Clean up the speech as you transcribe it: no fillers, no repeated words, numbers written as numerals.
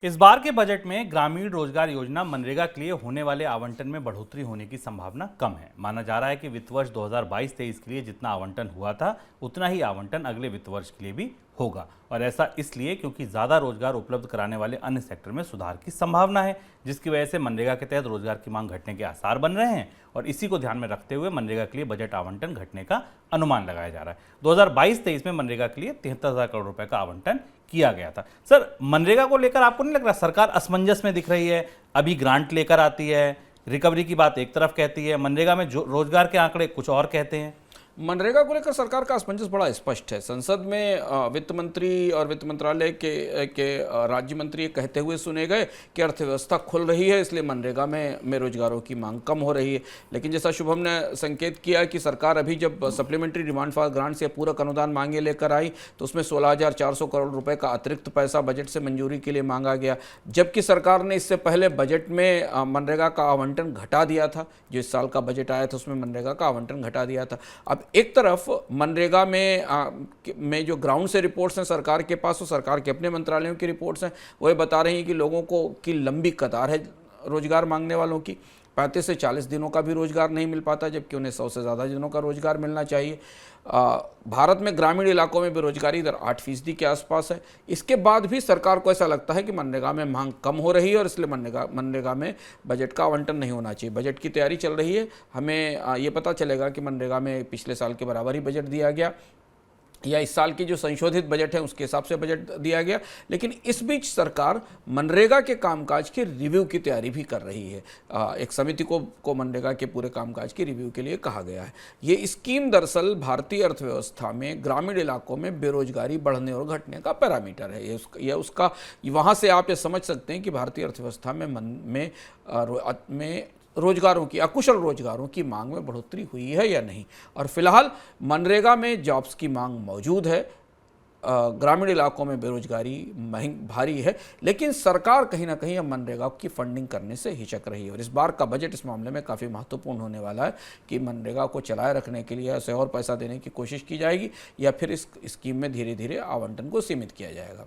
इस बार के बजट में ग्रामीण रोजगार योजना मनरेगा के लिए होने वाले आवंटन में बढ़ोतरी होने की संभावना कम है। माना जा रहा है कि वित्त वर्ष 2022-23 के लिए जितना आवंटन हुआ था उतना ही आवंटन अगले वित्त वर्ष के लिए भी होगा। और ऐसा इसलिए क्योंकि ज़्यादा रोजगार उपलब्ध कराने वाले अन्य सेक्टर में सुधार की संभावना है, जिसकी वजह से मनरेगा के तहत रोजगार की मांग घटने के आसार बन रहे हैं। और इसी को ध्यान में रखते हुए मनरेगा के लिए बजट आवंटन घटने का अनुमान लगाया जा रहा है। 2022-23 में मनरेगा के लिए 73,000 करोड़ रुपए का आवंटन किया गया था। सर, मनरेगा को लेकर आपको नहीं लग रहा सरकार असमंजस में दिख रही है? अभी ग्रांट लेकर आती है, रिकवरी की बात एक तरफ कहती है, मनरेगा में जो रोजगार के आंकड़े कुछ और कहते हैं। मनरेगा को लेकर सरकार का असमंजस बड़ा स्पष्ट है। संसद में वित्त मंत्री और वित्त मंत्रालय के राज्य मंत्री कहते हुए सुने गए कि अर्थव्यवस्था खुल रही है, इसलिए मनरेगा में रोजगारों की मांग कम हो रही है। लेकिन जैसा शुभम ने संकेत किया कि सरकार अभी जब सप्लीमेंट्री डिमांड फॉर ग्रांट से पूरक अनुदान मांगे लेकर आई तो उसमें 16,400 करोड़ रुपए का अतिरिक्त पैसा बजट से मंजूरी के लिए मांगा गया, जबकि सरकार ने इससे पहले बजट में मनरेगा का आवंटन घटा दिया था। जो इस साल का बजट आया था उसमें मनरेगा का आवंटन घटा दिया था। अब एक तरफ मनरेगा में जो ग्राउंड से रिपोर्ट्स हैं सरकार के पास, वो सरकार के अपने मंत्रालयों की रिपोर्ट्स हैं, वो ये बता रही हैं कि लोगों को की लंबी कतार है रोजगार मांगने वालों की। 35 से 40 दिनों का भी रोजगार नहीं मिल पाता, जबकि उन्हें 100 से ज़्यादा दिनों का रोजगार मिलना चाहिए। भारत में ग्रामीण इलाकों में बेरोजगारी दर 8% के आसपास है। इसके बाद भी सरकार को ऐसा लगता है कि मनरेगा में मांग कम हो रही है और इसलिए मनरेगा में बजट का आवंटन नहीं होना चाहिए। बजट की तैयारी चल रही है। हमें ये पता चलेगा कि मनरेगा में पिछले साल के बराबर ही बजट दिया गया या इस साल की जो संशोधित बजट है उसके हिसाब से बजट दिया गया। लेकिन इस बीच सरकार मनरेगा के कामकाज के रिव्यू की तैयारी भी कर रही है। एक समिति को मनरेगा के पूरे कामकाज के रिव्यू के लिए कहा गया है। ये स्कीम दरअसल भारतीय अर्थव्यवस्था में ग्रामीण इलाकों में बेरोजगारी बढ़ने और घटने का पैरामीटर है। यह उसका वहाँ से आप ये समझ सकते हैं कि भारतीय अर्थव्यवस्था में रोजगारों की, अकुशल रोजगारों की मांग में बढ़ोतरी हुई है या नहीं। और फिलहाल मनरेगा में जॉब्स की मांग मौजूद है। ग्रामीण इलाकों में बेरोजगारी भारी है, लेकिन सरकार कहीं ना कहीं अब मनरेगा की फंडिंग करने से हिचक रही है। और इस बार का बजट इस मामले में काफ़ी महत्वपूर्ण होने वाला है कि मनरेगा को चलाए रखने के लिए उसे और पैसा देने की कोशिश की जाएगी या फिर इस स्कीम में धीरे धीरे आवंटन को सीमित किया जाएगा।